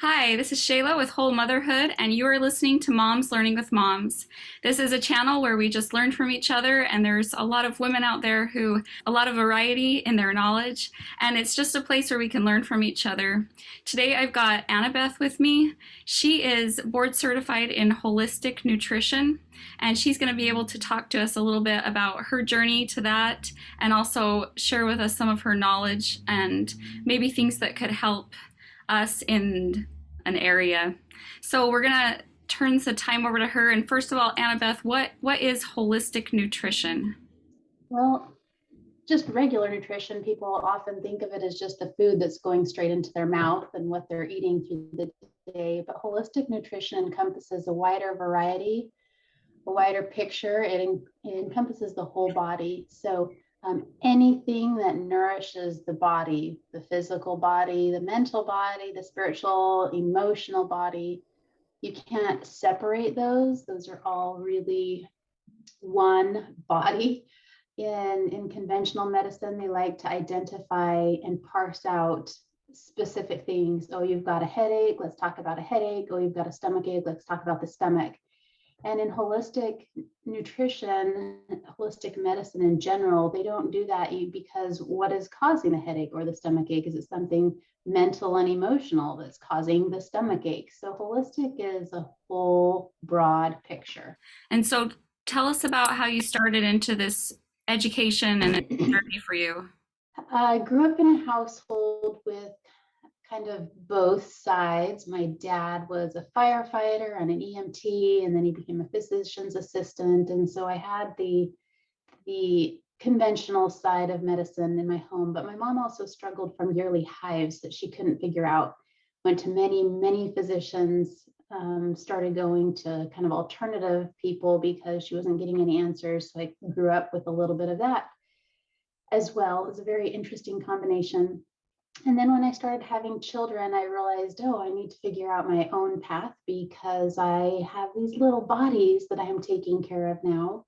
Hi, this is Shayla with Whole Motherhood, and you are listening to Moms Learning with Moms. This is a channel where we just learn from each other, and there's a lot of women out there who, a lot of variety in their knowledge, and it's just a place where we can learn from each other. Today I've got Annabeth with me. She is board certified in holistic nutrition, and she's going to be able to talk to us a little bit about her journey to that, and also share with us some of her knowledge and maybe things that could help us in an area. So we're gonna turn the time over to her. And first of all, Annabeth, what is holistic nutrition? Well, just regular nutrition, people often think of it as just the food that's going straight into their mouth and what they're eating through the day. But holistic nutrition encompasses a wider variety, a wider picture. It encompasses the whole body. So anything that nourishes the body, the physical body, the mental body, the spiritual, emotional body, you can't separate those. Those are all really one body. In conventional medicine, they like to identify and parse out specific things. Oh, you've got a headache, let's talk about a headache. Oh, you've got a stomach ache, let's talk about the stomach. And in holistic nutrition, holistic medicine in general, they don't do that because what is causing the headache or the stomach ache? Is it something mental and emotional that's causing the stomach ache? So holistic is a whole broad picture. And so tell us about how you started into this education and journey for you. I grew up in a household with kind of both sides. My dad was a firefighter and an EMT, and then he became a physician's assistant. And so I had the conventional side of medicine in my home, but my mom also struggled from yearly hives that she couldn't figure out. Went to many physicians, started going to kind of alternative people because she wasn't getting any answers. So I grew up with a little bit of that as well. It was a very interesting combination. And then when I started having children, I realized, oh, I need to figure out my own path because I have these little bodies that I am taking care of now.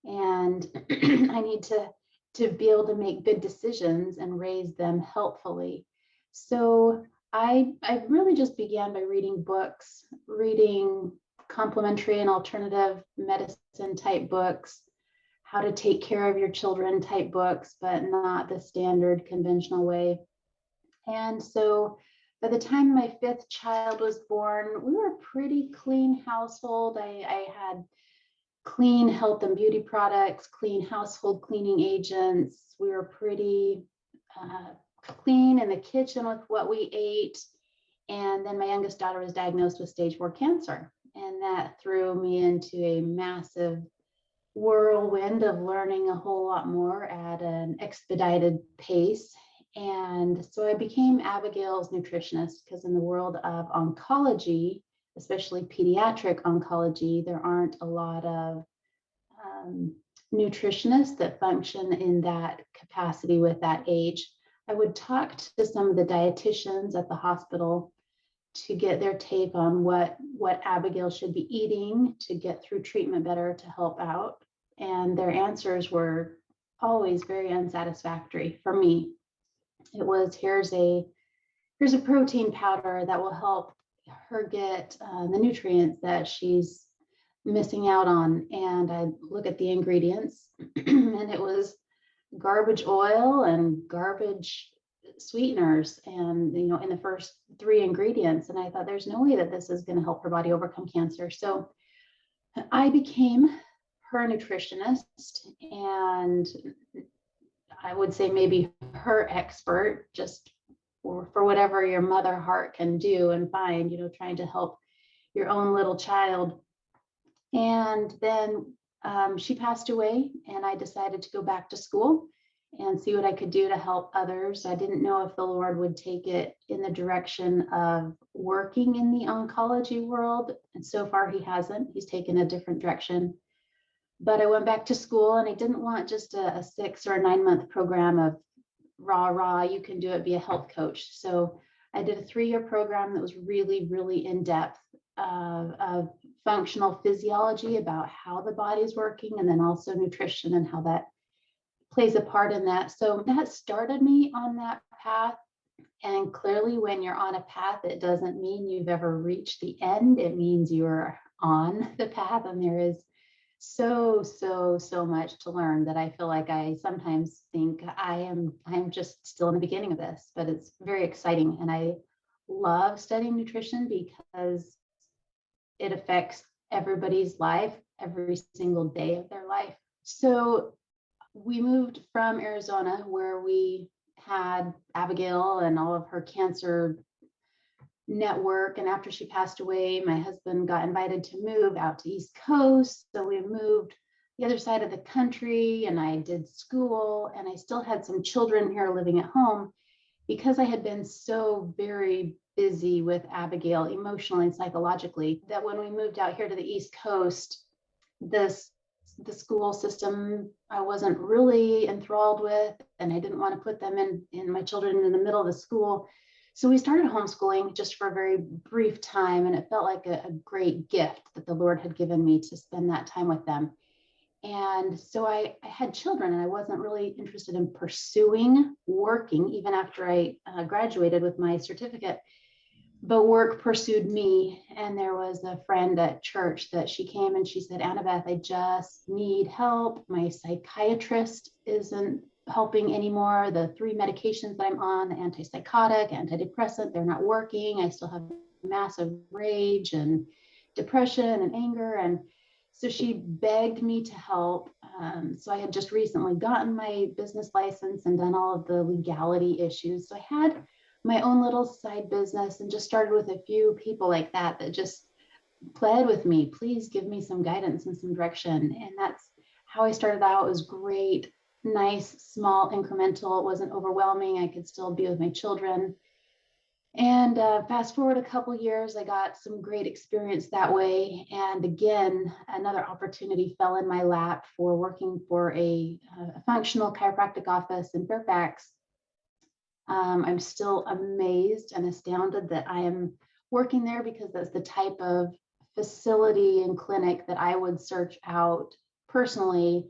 And I need to be able to make good decisions and raise them helpfully. So I really just began by reading books, reading complementary and alternative medicine type books, how to take care of your children type books, but not the standard conventional way. And so by the time my fifth child was born, we were a pretty clean household. I had clean health and beauty products, clean household cleaning agents. We were pretty clean in the kitchen with what we ate. And then my youngest daughter was diagnosed with stage 4 cancer. And that threw me into a massive whirlwind of learning a whole lot more at an expedited pace. And so I became Abigail's nutritionist because in the world of oncology, especially pediatric oncology, there aren't a lot of nutritionists that function in that capacity with that age. I would talk to some of the dietitians at the hospital to get their take on what Abigail should be eating to get through treatment better to help out. And their answers were always very unsatisfactory for me. It was, here's a protein powder that will help her get the nutrients that she's missing out on. And I look at the ingredients and it was garbage oil and garbage sweeteners and in the first 3 ingredients. And I thought there's no way that this is going to help her body overcome cancer. So I became her nutritionist, and I would say maybe her expert, just for whatever your mother heart can do and find, trying to help your own little child. And then she passed away, and I decided to go back to school and see what I could do to help others. I didn't know if the Lord would take it in the direction of working in the oncology world. And so far he hasn't. He's taken a different direction. But I went back to school, and I didn't want just a 6 or a 9-month program of rah, you can do it, be a health coach. So I did a 3-year program that was really in depth of functional physiology about how the body's working, and then also nutrition and how that plays a part in that. So that started me on that path. And clearly, when you're on a path, it doesn't mean you've ever reached the end. It means you're on the path, and there is so much to learn that I feel like I sometimes think I'm just still in the beginning of this, but it's very exciting. And I love studying nutrition because it affects everybody's life every single day of their life. So we moved from Arizona, where we had Abigail and all of her cancer network. And after she passed away, my husband got invited to move out to East Coast. So we moved the other side of the country, and I did school, and I still had some children here living at home because I had been so very busy with Abigail emotionally and psychologically, that when we moved out here to the East Coast, the school system I wasn't really enthralled with, and I didn't want to put them in my children in the middle of the school. So we started homeschooling just for a very brief time, and it felt like a great gift that the Lord had given me to spend that time with them. And so I had children, and I wasn't really interested in pursuing working even after I graduated with my certificate. But work pursued me. And there was a friend at church that she came and she said, Annabeth, I just need help. My psychiatrist isn't helping anymore. The 3 medications that I'm on, the antipsychotic, antidepressant, they're not working. I still have massive rage and depression and anger. And so she begged me to help. So I had just recently gotten my business license and done all of the legality issues. So I had my own little side business and just started with a few people like that just pled with me, please give me some guidance and some direction. And that's how I started out. It was great, nice, small, incremental. It wasn't overwhelming. I could still be with my children. And fast forward a couple years, I got some great experience that way. And again, another opportunity fell in my lap for working for a functional chiropractic office in Fairfax. I'm still amazed and astounded that I am working there, because that's the type of facility and clinic that I would search out personally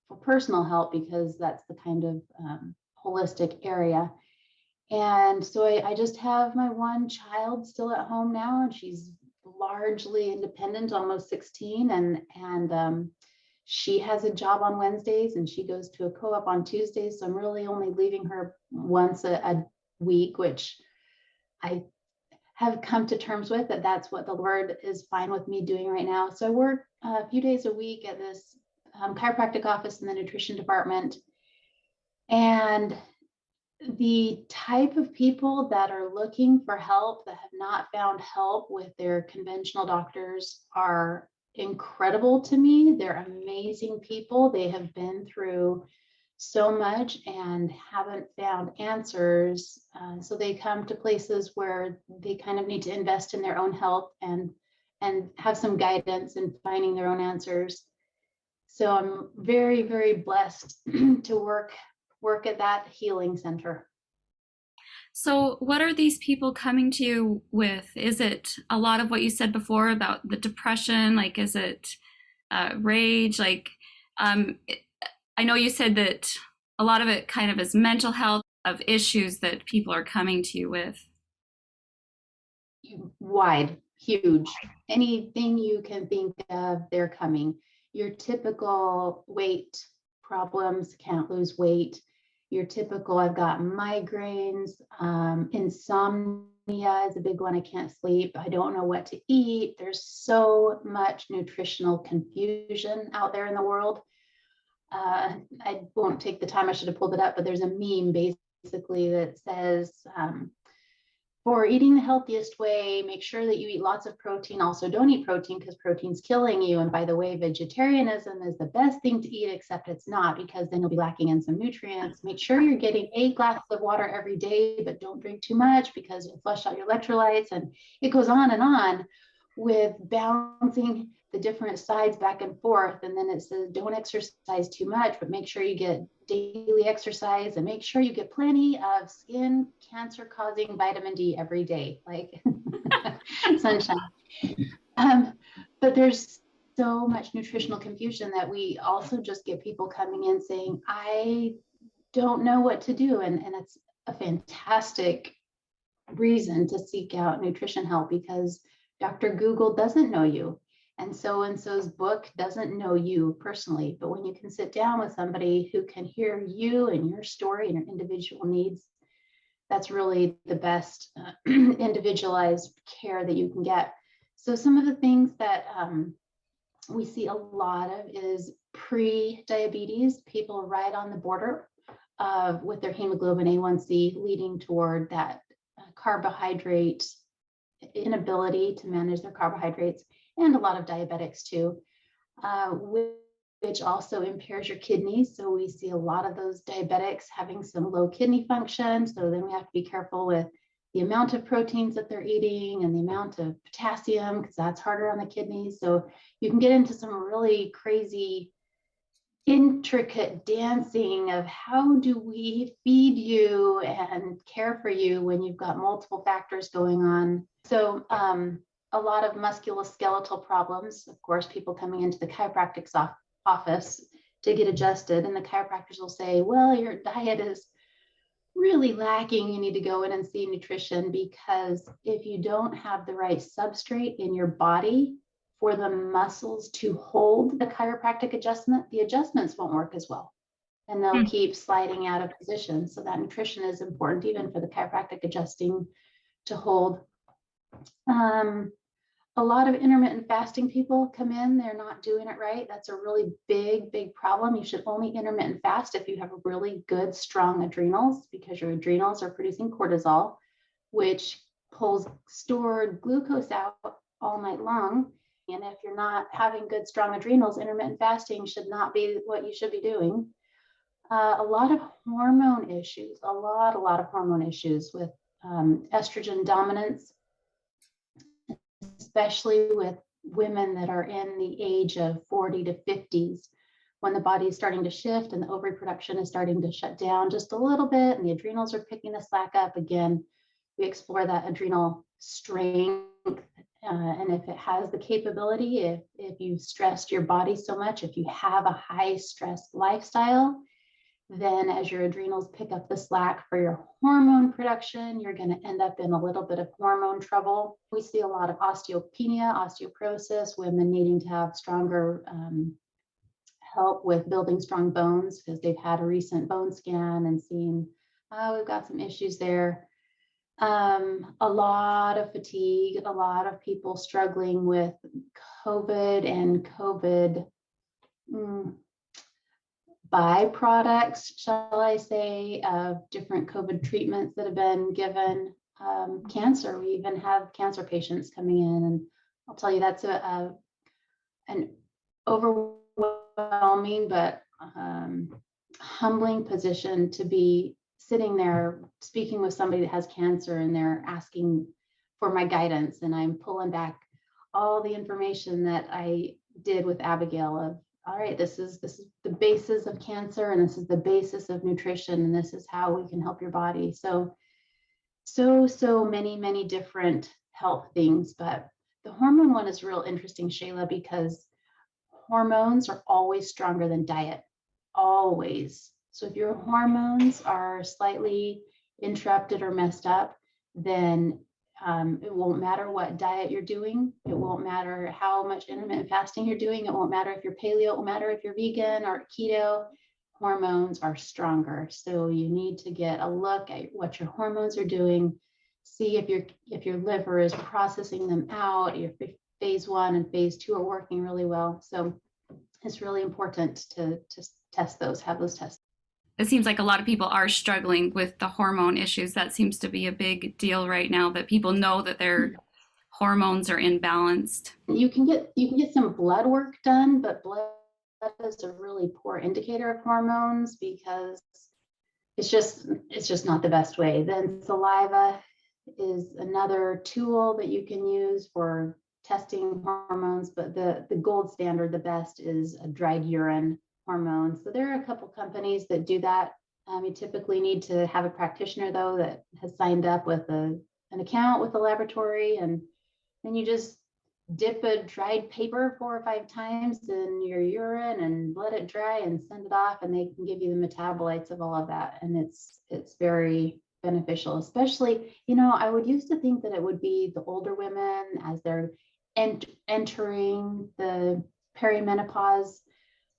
for personal help, because that's the kind of holistic area. And so I just have my one child still at home now, and she's largely independent, almost 16, and she has a job on Wednesdays and she goes to a co-op on Tuesdays. So I'm really only leaving her once a week, which I have come to terms with, that that's what the Lord is fine with me doing right now. So I work a few days a week at this chiropractic office in the nutrition department. And the type of people that are looking for help, that have not found help with their conventional doctors, are incredible to me. They're amazing people. They have been through so much and haven't found answers. So they come to places where they kind of need to invest in their own health and have some guidance in finding their own answers. So I'm very blessed to work at that healing center. So, what are these people coming to you with? Is it a lot of what you said before about the depression? Like, is it rage? Like, um, I know you said that a lot of it kind of is mental health of issues that people are coming to you with. Wide, huge, anything you can think of, they're coming. Your typical weight problems, can't lose weight. Your typical, I've got migraines, insomnia is a big one. I can't sleep. I don't know what to eat. There's so much nutritional confusion out there in the world. I won't take the time. I should have pulled it up, but there's a meme basically that says, for eating the healthiest way, make sure that you eat lots of protein. Also, don't eat protein because protein's killing you. And by the way, vegetarianism is the best thing to eat, except it's not, because then you'll be lacking in some nutrients. Make sure you're getting 8 glasses of water every day, but don't drink too much because you'll flush out your electrolytes. And it goes on with balancing the different sides back and forth. And then it says, don't exercise too much, but make sure you get daily exercise and make sure you get plenty of skin cancer causing vitamin D every day, like sunshine. But there's so much nutritional confusion that we also just get people coming in saying, I don't know what to do. And that's a fantastic reason to seek out nutrition help, because Dr. Google doesn't know you. And so's book doesn't know you personally. But when you can sit down with somebody who can hear you and your story and your individual needs, that's really the best individualized care that you can get. So some of the things that we see a lot of is pre-diabetes, people right on the border of with their hemoglobin A1C leading toward that carbohydrate inability to manage their carbohydrates, and a lot of diabetics too, which also impairs your kidneys. So we see a lot of those diabetics having some low kidney function. So then we have to be careful with the amount of proteins that they're eating and the amount of potassium, because that's harder on the kidneys. So you can get into some really crazy, intricate dancing of how do we feed you and care for you when you've got multiple factors going on. So a lot of musculoskeletal problems, of course, people coming into the chiropractic's office to get adjusted, and the chiropractors will say, well, your diet is really lacking. You need to go in and see nutrition, because if you don't have the right substrate in your body for the muscles to hold the chiropractic adjustment, the adjustments won't work as well. And they'll keep sliding out of position. So that nutrition is important even for the chiropractic adjusting to hold. A lot of intermittent fasting people come in, they're not doing it right. That's a really big problem. You should only intermittent fast if you have really good, strong adrenals, because your adrenals are producing cortisol, which pulls stored glucose out all night long. And if you're not having good, strong adrenals, intermittent fasting should not be what you should be doing. A lot of hormone issues, a lot of hormone issues with estrogen dominance, especially with women that are in the age of 40 to 50s, when the body is starting to shift and the ovary production is starting to shut down just a little bit and the adrenals are picking the slack up again. We explore that adrenal strength, and if it has the capability, if you've stressed your body so much, if you have a high stress lifestyle, then as your adrenals pick up the slack for your hormone production, you're going to end up in a little bit of hormone trouble. We see a lot of osteopenia, osteoporosis, women needing to have stronger help with building strong bones because they've had a recent bone scan and seen, oh, we've got some issues there. A lot of fatigue, a lot of people struggling with COVID and COVID byproducts, shall I say, of different COVID treatments that have been given. Cancer, we even have cancer patients coming in, and I'll tell you that's an overwhelming but humbling position to be sitting there speaking with somebody that has cancer, and they're asking for my guidance, and I'm pulling back all the information that I did with Abigail of, all right, this is the basis of cancer, and this is the basis of nutrition, and this is how we can help your body. So many different health things. But the hormone one is real interesting, Shayla, because hormones are always stronger than diet, always. So if your hormones are slightly interrupted or messed up, then it won't matter what diet you're doing. It won't matter how much intermittent fasting you're doing. It won't matter if you're paleo. It won't matter if you're vegan or keto. Hormones are stronger. So you need to get a look at what your hormones are doing. See if your liver is processing them out. Your phase 1 and phase 2 are working really well. So it's really important to test those, have those tests. It seems like a lot of people are struggling with the hormone issues. That seems to be a big deal right now, that people know that their hormones are imbalanced. You can get some blood work done, but blood is a really poor indicator of hormones because it's just not the best way. Then saliva is another tool that you can use for testing hormones, but the gold standard, the best, is a dried urine hormone. So there are a couple companies that do that. You typically need to have a practitioner, though, that has signed up with an account with the laboratory, and then you just dip a dried paper 4 or 5 times in your urine and let it dry and send it off, and they can give you the metabolites of all of that. And it's very beneficial, especially, I would used to think that it would be the older women as they're entering the perimenopause,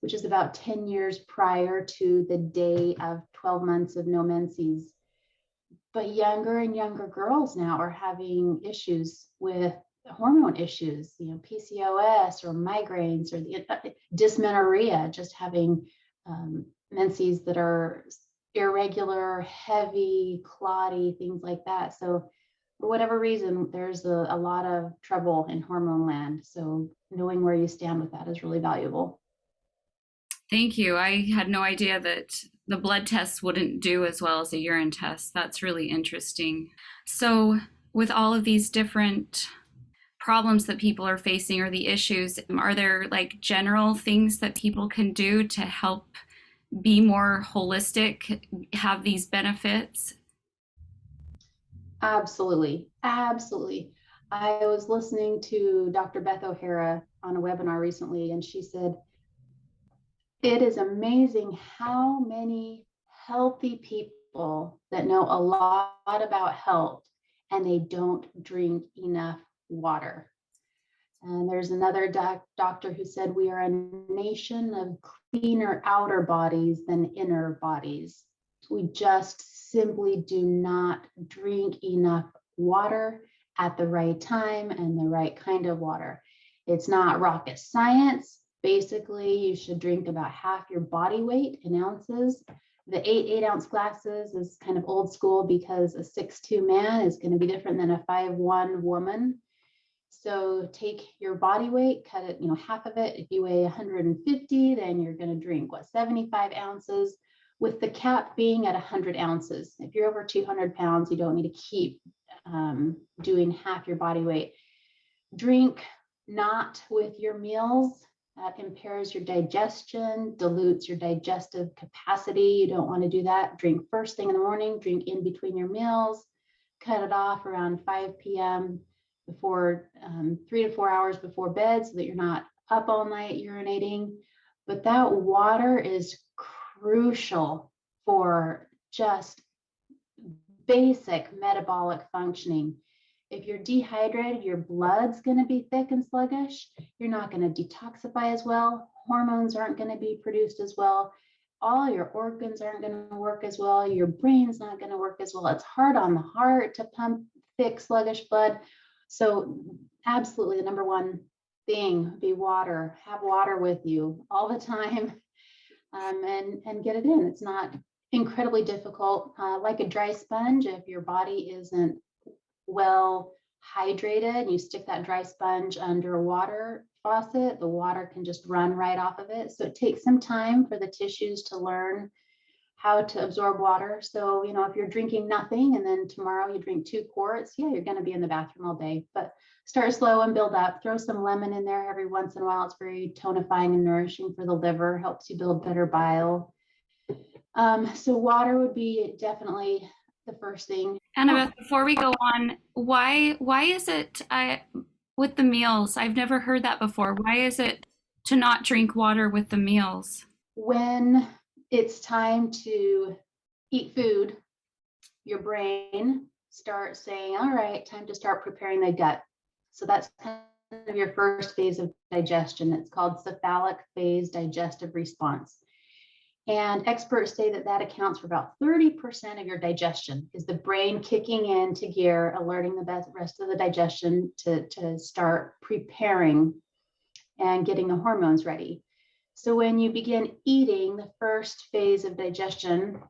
which is about 10 years prior to the day of 12 months of no menses. But younger and younger girls now are having issues with hormone issues, PCOS or migraines or the dysmenorrhea, just having menses that are irregular, heavy, clotty, things like that. So for whatever reason, there's a lot of trouble in hormone land. So knowing where you stand with that is really valuable. Thank you. I had no idea that the blood tests wouldn't do as well as a urine test. That's really interesting. So, with all of these different problems that people are facing or the issues, are there like general things that people can do to help be more holistic, have these benefits? Absolutely. Absolutely. I was listening to Dr. Beth O'Hara on a webinar recently, and she said, it is amazing how many healthy people that know a lot about health and they don't drink enough water. And there's another doctor who said we are a nation of cleaner outer bodies than inner bodies. We just simply do not drink enough water at the right time and the right kind of water. It's not rocket science. Basically, you should drink about half your body weight in ounces. The 8-ounce glasses is kind of old school because a 6'2" man is going to be different than a 5'1" woman. So take your body weight, cut it, half of it. If you weigh 150, then you're going to drink 75 ounces, with the cap being at 100 ounces. If you're over 200 pounds, you don't need to keep doing half your body weight. Drink not with your meals. That impairs your digestion, dilutes your digestive capacity. You don't want to do that. Drink first thing in the morning, drink in between your meals, cut it off around 5 p.m. before 3 to 4 hours before bed so that you're not up all night urinating. But that water is crucial for just basic metabolic functioning. If you're dehydrated, your blood's going to be thick and sluggish. You're not going to detoxify as well. Hormones aren't going to be produced as well. All your organs aren't going to work as well. Your brain's not going to work as well. It's hard on the heart to pump thick, sluggish blood. So absolutely the number one thing be water. Have water with you all the time, and get it in. It's not incredibly difficult. Like a dry sponge, if your body isn't well hydrated and you stick that dry sponge under a water faucet, the water can just run right off of it. So it takes some time for the tissues to learn how to absorb water. So, if you're drinking nothing and then tomorrow you drink 2 quarts, yeah, you're going to be in the bathroom all day. But start slow and build up. Throw some lemon in there every once in a while. It's very tonifying and nourishing for the liver, helps you build better bile. So water would be definitely the first thing. Annabeth, before we go on, why is it with the meals? I've never heard that before. Why is it to not drink water with the meals? When it's time to eat food, your brain starts saying, all right, time to start preparing the gut. So that's kind of your first phase of digestion. It's called cephalic phase digestive response. And experts say that accounts for about 30% of your digestion, is the brain kicking into gear, alerting the rest of the digestion to start preparing and getting the hormones ready. So when you begin eating, the first phase of digestion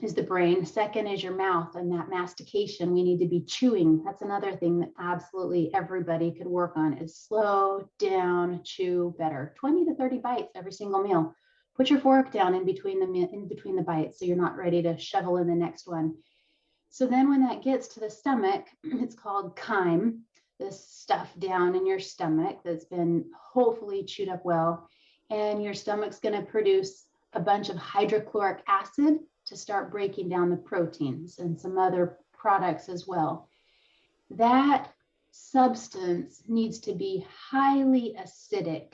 is the brain. Second is your mouth, and that mastication. We need to be chewing. That's another thing that absolutely everybody could work on, is slow down, chew better. 20 to 30 bites every single meal. Put your fork down in between the bites so you're not ready to shovel in the next one. So then when that gets to the stomach, it's called chyme, this stuff down in your stomach that's been hopefully chewed up well. And your stomach's going to produce a bunch of hydrochloric acid to start breaking down the proteins and some other products as well. That substance needs to be highly acidic,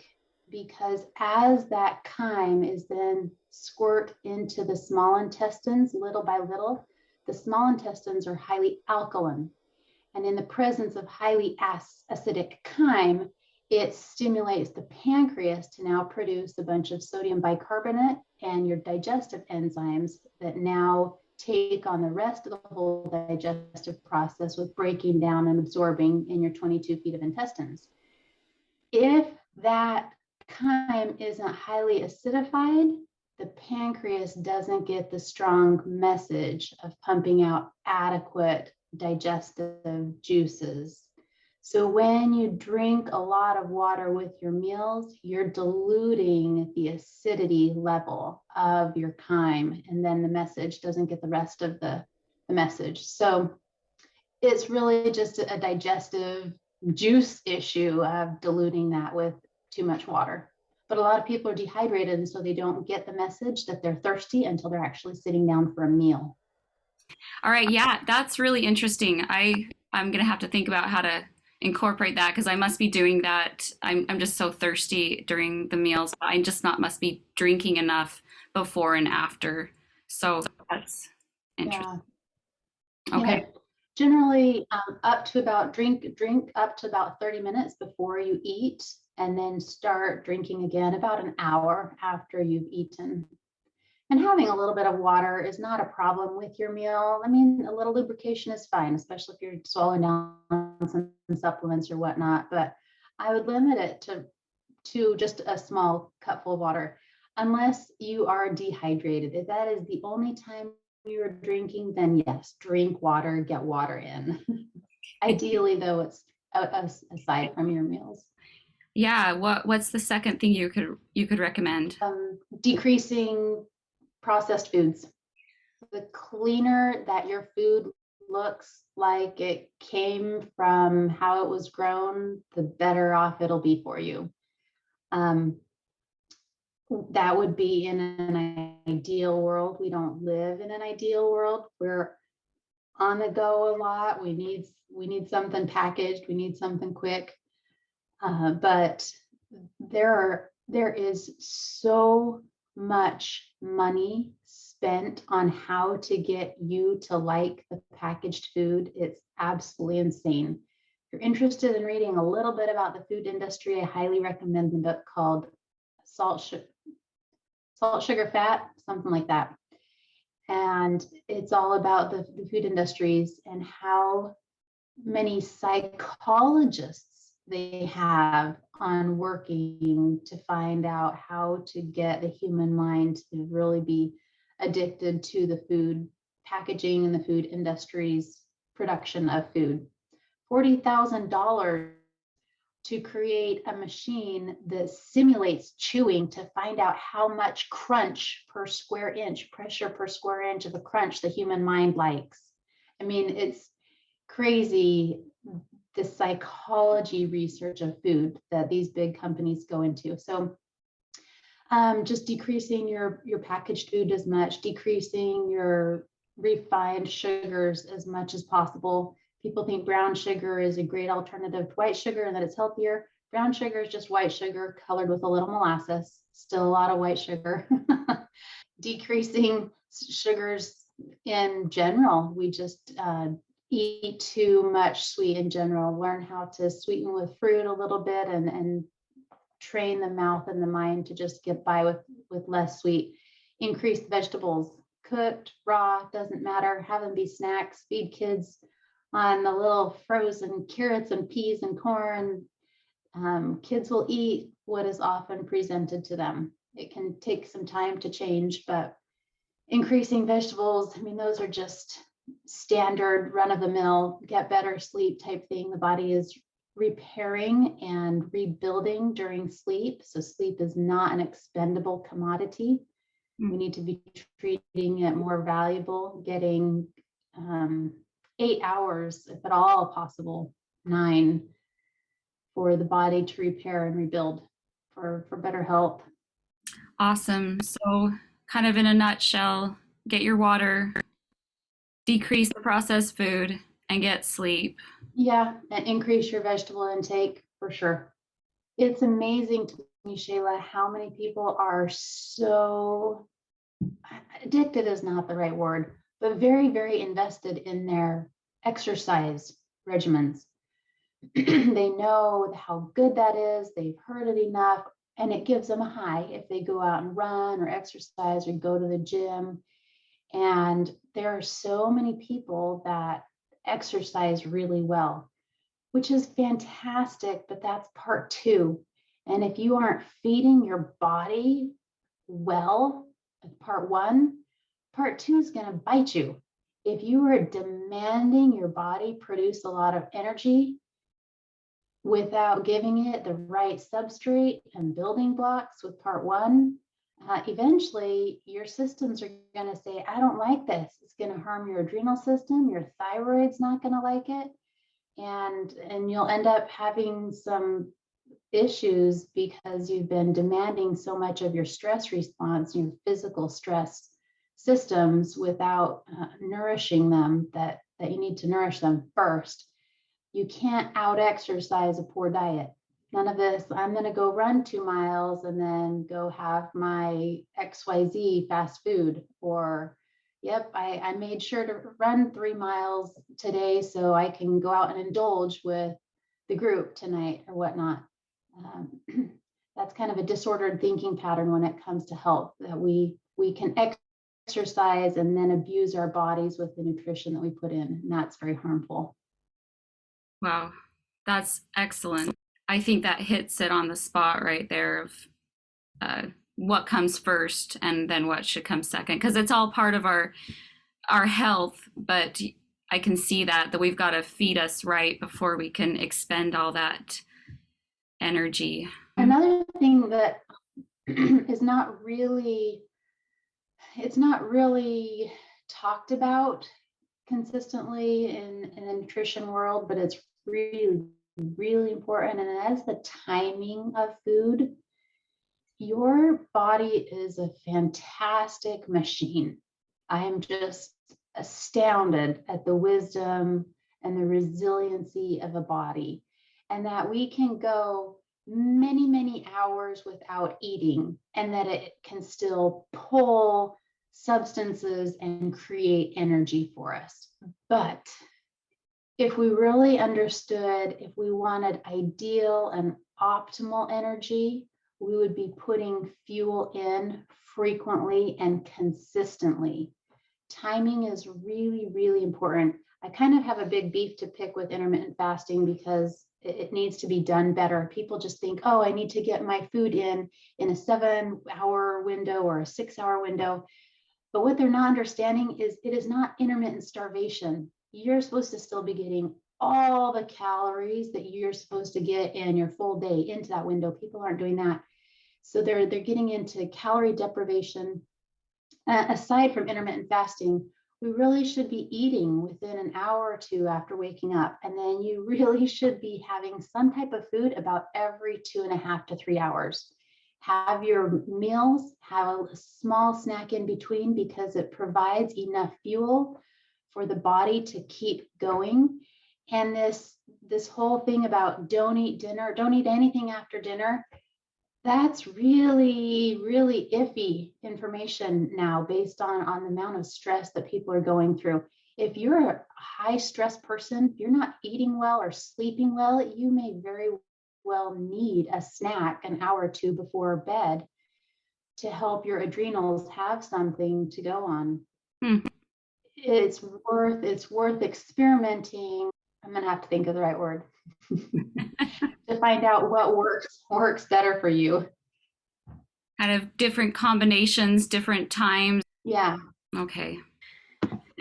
because as that chyme is then squirt into the small intestines little by little, the small intestines are highly alkaline. And in the presence of highly acidic chyme, it stimulates the pancreas to now produce a bunch of sodium bicarbonate and your digestive enzymes that now take on the rest of the whole digestive process with breaking down and absorbing in your 22 feet of intestines. If that chyme isn't highly acidified, the pancreas doesn't get the strong message of pumping out adequate digestive juices. So when you drink a lot of water with your meals, you're diluting the acidity level of your chyme, and then the message doesn't get the rest of the message. So it's really just a digestive juice issue of diluting that with too much water. But a lot of people are dehydrated, and so they don't get the message that they're thirsty until they're actually sitting down for a meal. All right, yeah, that's really interesting. I'm gonna have to think about how to incorporate that because I must be doing that. I'm just so thirsty during the meals. I just not must be drinking enough before and after. So that's interesting. Yeah. Okay. Yeah. Generally, up to about drink up to about 30 minutes before you eat, and then start drinking again about an hour after you've eaten. And having a little bit of water is not a problem with your meal. I mean, a little lubrication is fine, especially if you're swallowing down some supplements or whatnot. But I would limit it to just a small cupful of water, unless you are dehydrated. If that is the only time you're drinking, then yes, drink water, get water in. Ideally, though, it's aside from your meals. Yeah, what's the second thing you could recommend? Decreasing processed foods. The cleaner that your food looks like it came from how it was grown, the better off it'll be for you. That would be in an ideal world. We don't live in an ideal world. We're on the go a lot. We need something packaged. We need something quick. But there is so much money spent on how to get you to like the packaged food. It's absolutely insane. If you're interested in reading a little bit about the food industry, I highly recommend the book called Salt, Sugar, Fat, something like that. And it's all about the food industries and how many psychologists they have on working to find out how to get the human mind to really be addicted to the food packaging and the food industry's production of food. $40,000 to create a machine that simulates chewing to find out how much crunch per square inch, pressure per square inch of a crunch the human mind likes. I mean, it's crazy, the psychology research of food that these big companies go into. So just decreasing your packaged food as much, decreasing your refined sugars as much as possible. People think brown sugar is a great alternative to white sugar and that it's healthier. Brown sugar is just white sugar colored with a little molasses, still a lot of white sugar. Decreasing sugars in general. We just eat too much sweet in general. Learn how to sweeten with fruit a little bit and train the mouth and the mind to just get by with less sweet. Increase vegetables, cooked, raw, doesn't matter. Have them be snacks. Feed kids on the little frozen carrots and peas and corn. Kids will eat what is often presented to them. It can take some time to change, but increasing vegetables, I mean, those are just standard run of the mill, get better sleep type thing. The body is repairing and rebuilding during sleep. So sleep is not an expendable commodity. We need to be treating it more valuable, getting 8 hours, if at all possible, 9, for the body to repair and rebuild for better health. Awesome. So, kind of in a nutshell, get your water, decrease the processed food, and get sleep. Yeah, and increase your vegetable intake for sure. It's amazing to me, Shayla, how many people are so addicted is not the right word, but very, very invested in their exercise regimens. They know how good that is. They've heard it enough, and it gives them a high if they go out and run or exercise or go to the gym. And there are so many people that exercise really well, which is fantastic, but that's part two. And if you aren't feeding your body well, part one, part two is going to bite you. If you are demanding your body produce a lot of energy without giving it the right substrate and building blocks with part one, eventually your systems are going to say, I don't like this. It's going to harm your adrenal system. Your thyroid's not going to like it. And you'll end up having some issues because you've been demanding so much of your stress response, your physical stress systems, without nourishing them, that you need to nourish them first. You can't out exercise a poor diet. None of this, I'm going to go run 2 miles and then go have my XYZ fast food, or yep, I made sure to run 3 miles today so I can go out and indulge with the group tonight or whatnot. That's kind of a disordered thinking pattern when it comes to health, that we can exercise and then abuse our bodies with the nutrition that we put in, and that's very harmful. Wow, that's excellent. I think that hits it on the spot right there of what comes first and then what should come second, because it's all part of our health. But I can see that we've got to feed us right before we can expend all that energy. Another thing that is not really, it's not really talked about consistently in the nutrition world, but it's really, really important, and that is the timing of food. Your body is a fantastic machine. I am just astounded at the wisdom and the resiliency of a body, and that we can go many, many hours without eating, and that it can still pull substances and create energy for us. But if we really understood, if we wanted ideal and optimal energy, we would be putting fuel in frequently and consistently. Timing is really, really important. I kind of have a big beef to pick with intermittent fasting because it needs to be done better. People just think, oh, I need to get my food in a 7-hour window or a 6-hour window. But what they're not understanding is it is not intermittent starvation. You're supposed to still be getting all the calories that you're supposed to get in your full day into that window. People aren't doing that. So they're getting into calorie deprivation. Aside from intermittent fasting, we really should be eating within an hour or two after waking up. And then you really should be having some type of food about every 2.5 to 3 hours. Have your meals, have a small snack in between, because it provides enough fuel for the body to keep going. And this whole thing about don't eat dinner, don't eat anything after dinner, that's really, really iffy information now, based on the amount of stress that people are going through. If you're a high stress person, if you're not eating well or sleeping well, you may very well need a snack an hour or two before bed to help your adrenals have something to go on. It's worth experimenting. I'm gonna have to think of the right word to find out what works better for you. Kind of different combinations, different times. Yeah. Okay.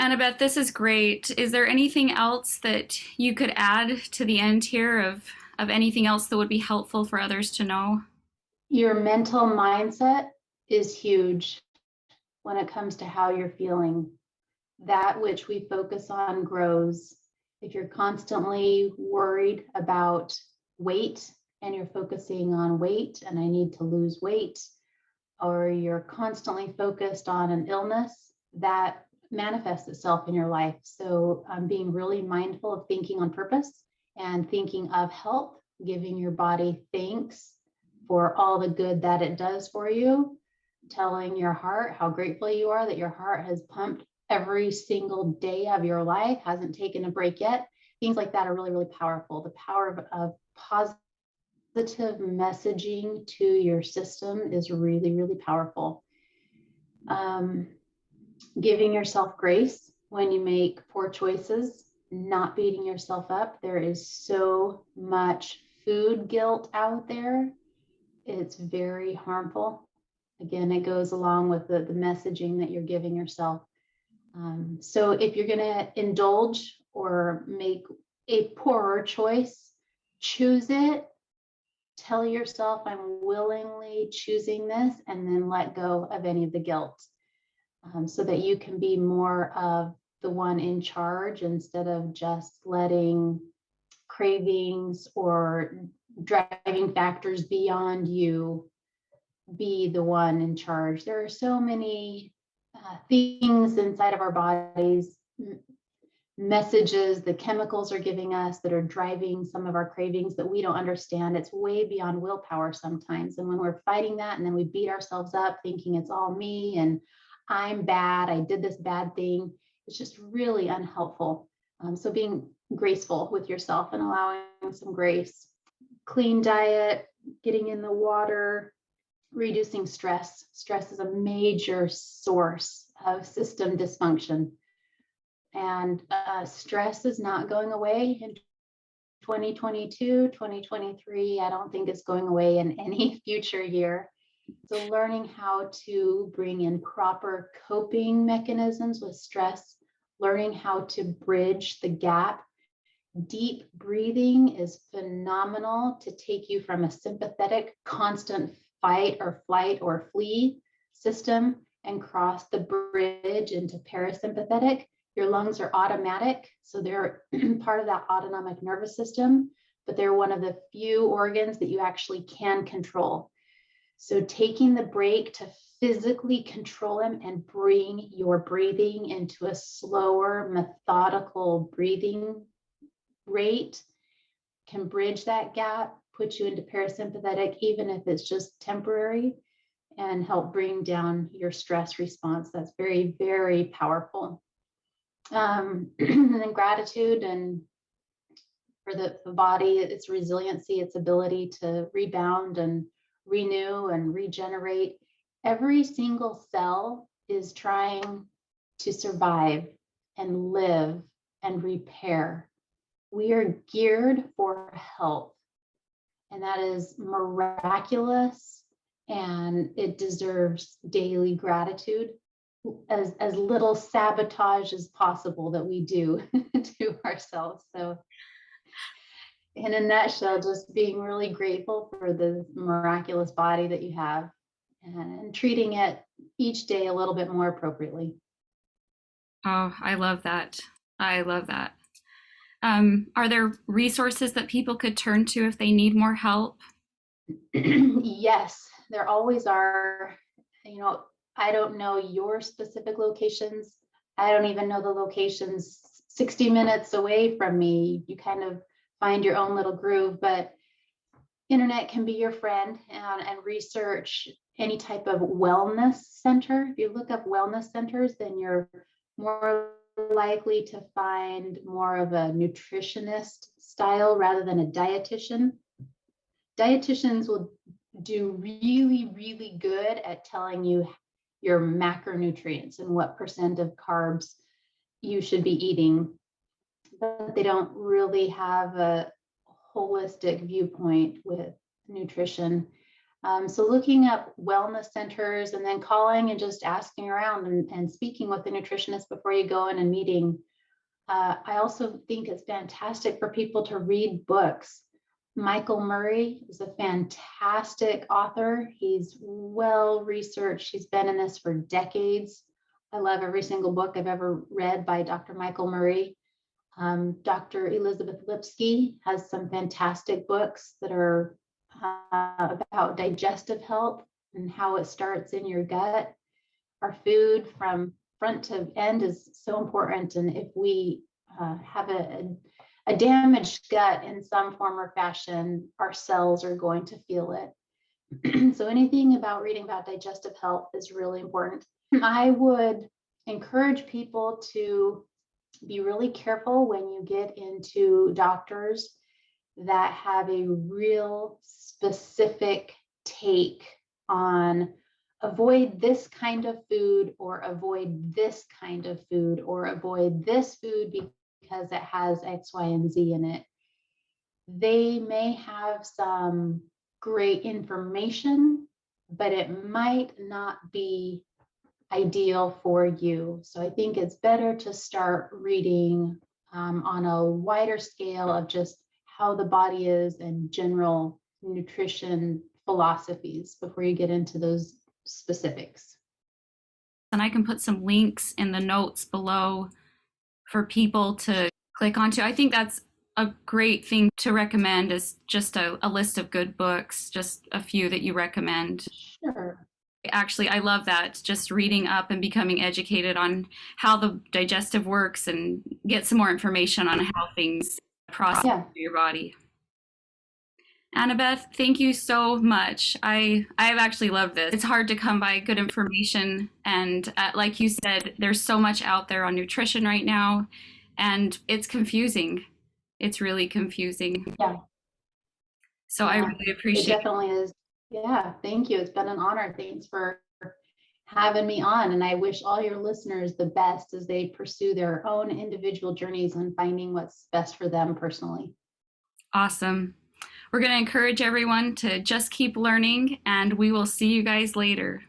Annabeth, this is great. Is there anything else that you could add to the end here of anything else that would be helpful for others to know? Your mental mindset is huge when it comes to how you're feeling. That which we focus on grows. If you're constantly worried about weight and you're focusing on weight and I need to lose weight, or you're constantly focused on an illness, that manifests itself in your life. So being really mindful of thinking on purpose and thinking of health, giving your body thanks for all the good that it does for you, telling your heart how grateful you are that your heart has pumped every single day of your life, hasn't taken a break yet. Things like that are really, really powerful. The power of positive messaging to your system is really, really powerful. Giving yourself grace when you make poor choices, not beating yourself up. There is so much food guilt out there. It's very harmful. Again, it goes along with the messaging that you're giving yourself. So if you're going to indulge or make a poorer choice, choose it. Tell yourself, I'm willingly choosing this, and then let go of any of the guilt, so that you can be more of the one in charge instead of just letting cravings or driving factors beyond you be the one in charge. There are so many things inside of our bodies, messages the chemicals are giving us that are driving some of our cravings that we don't understand. It's way beyond willpower sometimes. And when we're fighting that, and then we beat ourselves up thinking it's all me and I'm bad, I did this bad thing, it's just really unhelpful. So being graceful with yourself and allowing some grace. Clean diet, getting in the water, reducing stress. Stress is a major source of system dysfunction. And stress is not going away in 2022, 2023. I don't think it's going away in any future year. So learning how to bring in proper coping mechanisms with stress, learning how to bridge the gap. Deep breathing is phenomenal to take you from a sympathetic, constant fight or flight or flee system and cross the bridge into parasympathetic. Your lungs are automatic, so they're part of that autonomic nervous system, but they're one of the few organs that you actually can control. So taking the break to physically control them and bring your breathing into a slower, methodical breathing rate can bridge that gap, put you into parasympathetic, even if it's just temporary, and help bring down your stress response. That's very, very powerful. And then gratitude and for the body, its resiliency, its ability to rebound and renew and regenerate. Every single cell is trying to survive and live and repair. We are geared for health, and that is miraculous, and it deserves daily gratitude, as little sabotage as possible that we do to ourselves. So in a nutshell, just being really grateful for the miraculous body that you have and treating it each day a little bit more appropriately. Oh, I love that. I love that. Are there resources that people could turn to if they need more help? Yes, there always are. I don't know your specific locations. I don't even know the locations 60 minutes away from me. You kind of find your own little groove, but internet can be your friend, and research any type of wellness center. If you look up wellness centers, then you're more likely to find more of a nutritionist style rather than a dietitian. Dietitians will do really, really good at telling you your macronutrients and what percent of carbs you should be eating, but they don't really have a holistic viewpoint with nutrition. So looking up wellness centers and then calling and just asking around and speaking with the nutritionist before you go in and meeting. I also think it's fantastic for people to read books. Michael Murray is a fantastic author. He's well researched. He's been in this for decades. I love every single book I've ever read by Dr. Michael Murray. Dr. Elizabeth Lipsky has some fantastic books that are about digestive health and how it starts in your gut. Our food from front to end is so important. And if we have a damaged gut in some form or fashion, our cells are going to feel it. So anything about reading about digestive health is really important. I would encourage people to be really careful when you get into doctors that have a real specific take on avoid this kind of food or avoid this kind of food or avoid this food because it has X, Y, and Z in it. They may have some great information, but it might not be ideal for you. So I think it's better to start reading on a wider scale of just how the body is and general nutrition philosophies before you get into those specifics. And I can put some links in the notes below for people to click onto. I think that's a great thing to recommend is just a list of good books, just a few that you recommend. Sure. Actually, I love that. Just reading up and becoming educated on how the digestive works and get some more information on how things process Yeah. through your body. Annabeth, thank you so much. I've actually loved this. It's hard to come by good information, and like you said, there's so much out there on nutrition right now, and it's confusing. It's really confusing. Yeah. So I Yeah. really It appreciate. definitely is. Yeah. Thank you. It's been an honor. Thanks for having me on. And I wish all your listeners the best as they pursue their own individual journeys on finding what's best for them personally. Awesome. We're going to encourage everyone to just keep learning, and we will see you guys later.